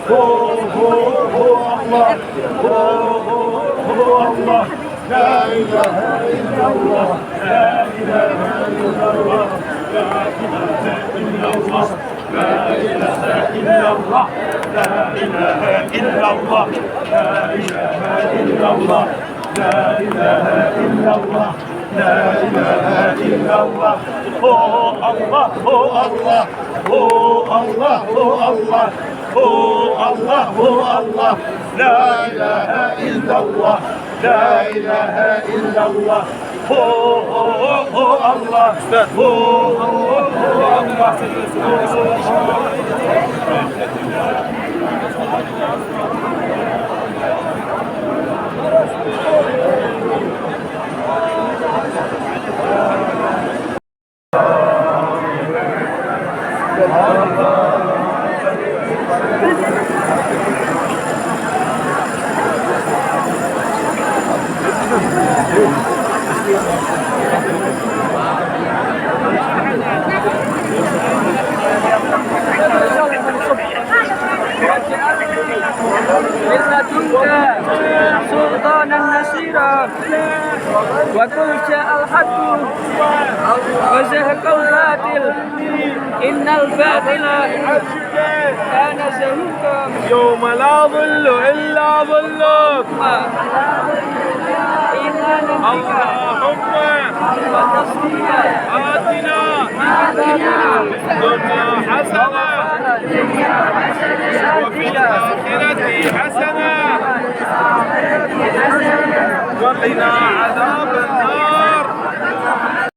Allah, Allah, la ilahe illallah, la ilahe illallah, la ilahe illallah, la ilahe illallah, la ilahe illallah, la ilahe illallah, la ilahe illallah, la ilahe illallah. Oh Allah, oh Allah, oh Allah, oh Allah. Oh Allah, oh Allah, la ilahe illallah, la ilahe illallah. Oh Allah, oh Allah. سلطانا نصيرا وقل جاء الحق وزهق الباطل إن الباطل كان زهوقا يوم لا ظل إلا ظلك اللهم آتنا الدنيا حسنة وفي الآخرة